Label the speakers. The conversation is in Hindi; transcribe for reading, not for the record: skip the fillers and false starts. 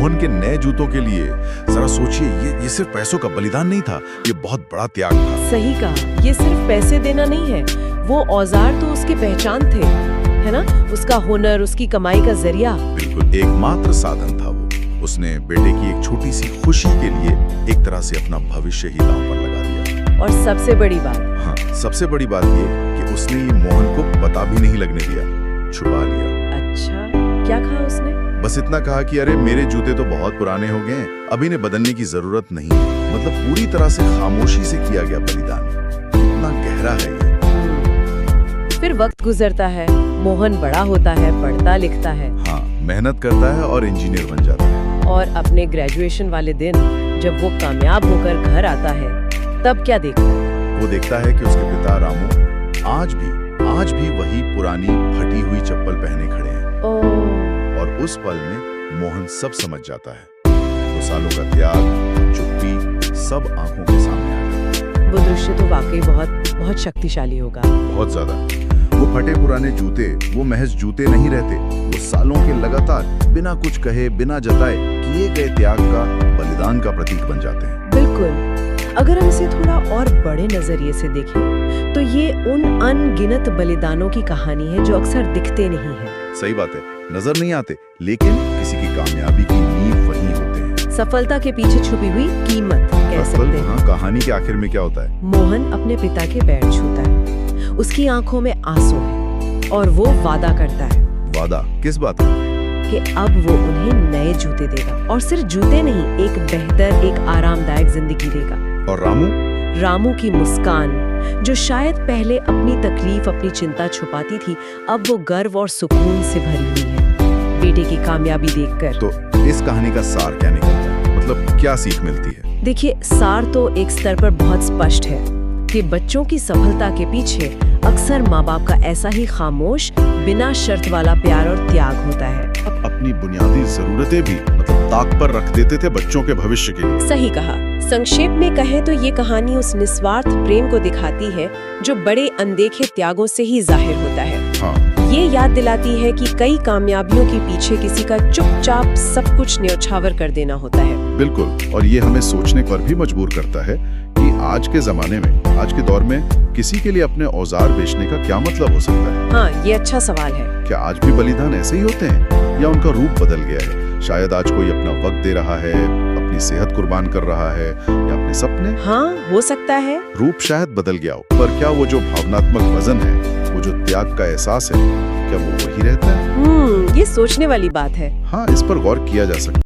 Speaker 1: मोहन के नए जूतों के लिए जरा सोचिए, ये सिर्फ पैसों का बलिदान नहीं था, ये बहुत बड़ा त्याग था।
Speaker 2: सही कहा, ये सिर्फ पैसे देना नहीं है, वो औजार तो उसकी पहचान थे, है ना? उसका हुनर, उसकी कमाई का जरिया।
Speaker 1: बिल्कुल, एकमात्र साधन था वो। उसने बेटे की एक छोटी सी खुशी के लिए एक तरह से अपना भविष्य ही दांव पर लगा दिया।
Speaker 2: और सबसे बड़ी बात,
Speaker 1: हाँ, सबसे बड़ी बात ये कि उसने ये मोहन को पता भी नहीं लगने दिया, छुपा लिया।
Speaker 2: अच्छा, क्या कहा उसने?
Speaker 1: बस इतना कहा कि अरे मेरे जूते तो बहुत पुराने हो गए हैं, अभी इन्हें बदलने की जरूरत नहीं है। मतलब पूरी तरह से खामोशी से किया गया बलिदान। कितना गहरा है ये।
Speaker 2: फिर वक्त गुजरता है, मोहन बड़ा होता है, पढ़ता लिखता है।
Speaker 1: हाँ, मेहनत करता है और इंजीनियर बन जाता है।
Speaker 2: और अपने ग्रेजुएशन वाले दिन जब वो कामयाब होकर घर आता है, तब क्या देखता है?
Speaker 1: वो देखता है कि उसके पिता रामू आज भी वही पुरानी फटी हुई चप्पल पहने खड़े हैं। और उस पल में मोहन सब समझ जाता है। वो सालों का त्याग, चुप्पी, सब आंखों के सामने आ जाता है।
Speaker 2: वो दृश्य तो वाकई बहुत शक्तिशाली होगा।
Speaker 1: बहुत ज्यादा। वो फटे पुराने जूते, वो महज जूते नहीं रहते, वो सालों के लगातार बिना कुछ कहे, बिना जताए किए गए त्याग का, बलिदान का प्रतीक बन जाते हैं।
Speaker 2: बिल्कुल। अगर हम इसे थोड़ा और बड़े नजरिए से देखें, तो ये उन अनगिनत बलिदानों की कहानी है जो अक्सर दिखते नहीं हैं।
Speaker 1: सही बात है, नजर नहीं आते, लेकिन किसी की कामयाबी की नींव वही होते हैं।
Speaker 2: सफलता के पीछे छुपी हुई कीमत कह सकते हैं।
Speaker 1: हाँ, कहानी के आखिर में क्या होता है?
Speaker 2: मोहन अपने पिता के पैर छूता है, उसकी आंखों में आंसू है और वो वादा करता है।
Speaker 1: वादा किस बात का?
Speaker 2: कि अब वो उन्हें नए जूते देगा, और सिर्फ जूते नहीं, एक बेहतर, एक आरामदायक जिंदगी देगा।
Speaker 1: और
Speaker 2: रामू की मुस्कान, जो शायद पहले अपनी तकलीफ, अपनी चिंता छुपाती थी, अब वो गर्व और सुकून से भरी हुई है बेटे की कामयाबी देखकर।
Speaker 1: तो इस कहानी का सार क्या निकलता है? मतलब क्या सीख मिलती है?
Speaker 2: देखिए, सार तो एक स्तर पर बहुत स्पष्ट है कि बच्चों की सफलता के पीछे अक्सर माँ बाप का ऐसा ही खामोश, बिना शर्त वाला प्यार और त्याग होता है।
Speaker 1: अपनी बुनियादी जरूरतें भी मतलब ताक पर रख देते थे बच्चों के भविष्य के लिए।
Speaker 2: सही कहा। संक्षेप में कहें तो ये कहानी उस निस्वार्थ प्रेम को दिखाती है जो बड़े अनदेखे त्यागों से ही जाहिर होता है।
Speaker 1: हाँ।
Speaker 2: ये याद दिलाती है कि कई कामयाबियों के पीछे किसी का चुपचाप सब कुछ न्यौछावर कर देना होता है।
Speaker 1: बिल्कुल, और ये हमें सोचने पर भी मजबूर करता है कि आज के जमाने में, आज के दौर में किसी के लिए अपने औजार बेचने का क्या मतलब हो सकता है?
Speaker 2: हाँ, ये अच्छा सवाल है।
Speaker 1: क्या आज भी बलिदान ऐसे ही होते हैं या उनका रूप बदल गया है? शायद आज कोई अपना वक्त दे रहा है, अपनी सेहत कुर्बान कर रहा है, या अपने सपने।
Speaker 2: हाँ, हो सकता है।
Speaker 1: रूप शायद बदल गया हो, पर क्या वो जो भावनात्मक वजन है, वो जो त्याग का एहसास है, क्या वो वही रहता है?
Speaker 2: ये सोचने वाली बात है।
Speaker 1: हाँ, इस पर गौर किया जा सकता है।